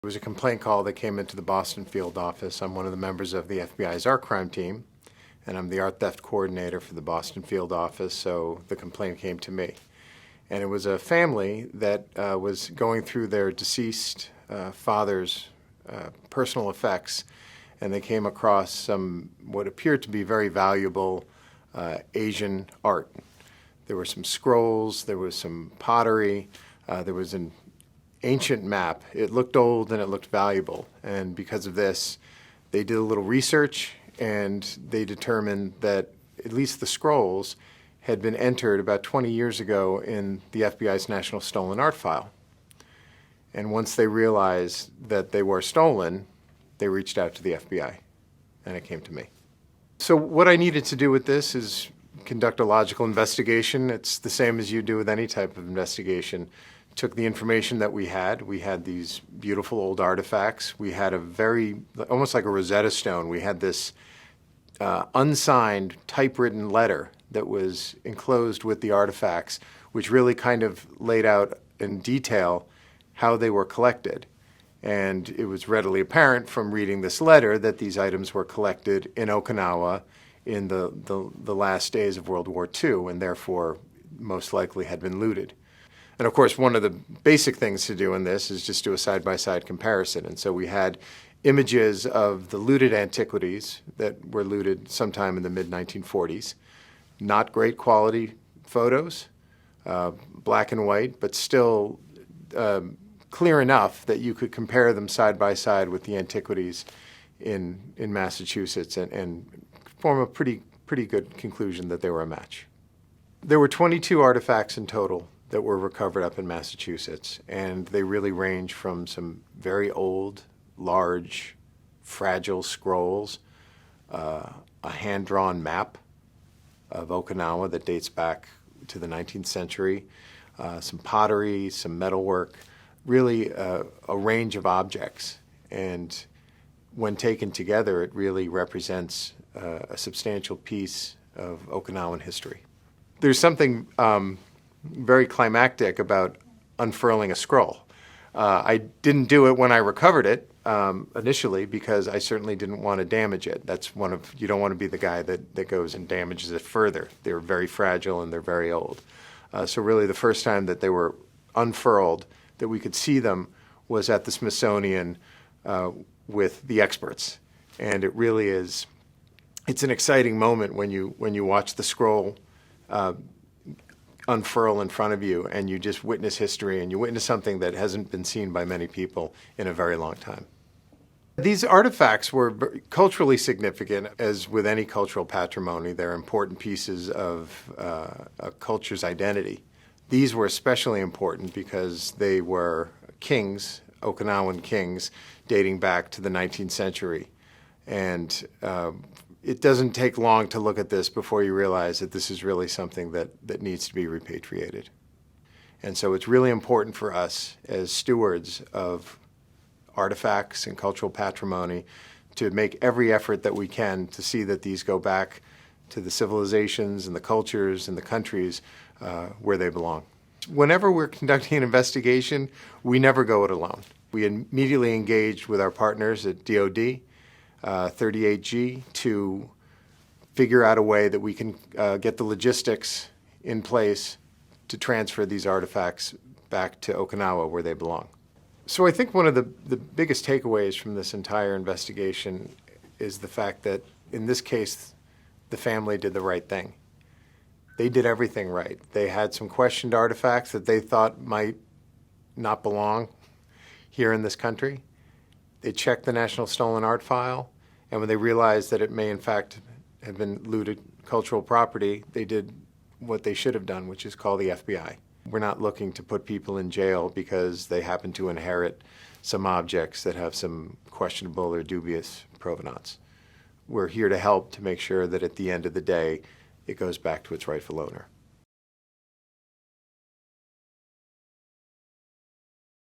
It was a complaint call that came into the Boston field office. I'm one of the members of the FBI's art crime team, and I'm the art theft coordinator for the Boston field office, so the complaint came to me. And it was a family that was going through their deceased father's personal effects, and they came across some what appeared to be very valuable Asian art. There were some scrolls, there was some pottery, there was an ancient map. It looked old and it looked valuable, and because of this, they did a little research and they determined that at least the scrolls had been entered about 20 years ago in the FBI's National Stolen Art File. And once they realized that they were stolen, they reached out to the FBI, and it came to me. So what I needed to do with this is conduct a logical investigation. It's the same as you do with any type of investigation. Took the information that we had. We had these beautiful old artifacts. We had a very, almost like a Rosetta Stone, we had this unsigned typewritten letter that was enclosed with the artifacts, which really kind of laid out in detail how they were collected. And it was readily apparent from reading this letter that these items were collected in Okinawa in the last days of World War II, and therefore most likely had been looted. And of course, one of the basic things to do in this is just do a side-by-side comparison. And so we had images of the looted antiquities that were looted sometime in the mid-1940s. Not great quality photos, black and white, but still clear enough that you could compare them side by side with the antiquities in Massachusetts and form a pretty good conclusion that they were a match. There were 22 artifacts in total that were recovered up in Massachusetts, and they really range from some very old, large, fragile scrolls, a hand-drawn map of Okinawa that dates back to the 19th century, some pottery, some metalwork, really a range of objects. And when taken together, it really represents a substantial piece of Okinawan history. There's something very climactic about unfurling a scroll. I didn't do it when I recovered it initially because I certainly didn't want to damage it. That's you don't want to be the guy that goes and damages it further. They're very fragile and they're very old. So really the first time that they were unfurled, that we could see them, was at the Smithsonian with the experts. And it really is, it's an exciting moment when you watch the scroll unfurl in front of you and you just witness history and you witness something that hasn't been seen by many people in a very long time. These artifacts were culturally significant. As with any cultural patrimony, they're important pieces of a culture's identity. These were especially important because they were kings, Okinawan kings, dating back to the 19th century. And it doesn't take long to look at this before you realize that this is really something that needs to be repatriated. And so it's really important for us as stewards of artifacts and cultural patrimony to make every effort that we can to see that these go back to the civilizations and the cultures and the countries where they belong. Whenever we're conducting an investigation, we never go it alone. We immediately engaged with our partners at DoD, 38G, to figure out a way that we can get the logistics in place to transfer these artifacts back to Okinawa where they belong. So I think one of the biggest takeaways from this entire investigation is the fact that in this case, the family did the right thing. They did everything right. They had some questioned artifacts that they thought might not belong here in this country. They checked the National Stolen Art File, and when they realized that it may in fact have been looted cultural property, they did what they should have done, which is call the FBI. We're not looking to put people in jail because they happen to inherit some objects that have some questionable or dubious provenance. We're here to help to make sure that at the end of the day, it goes back to its rightful owner.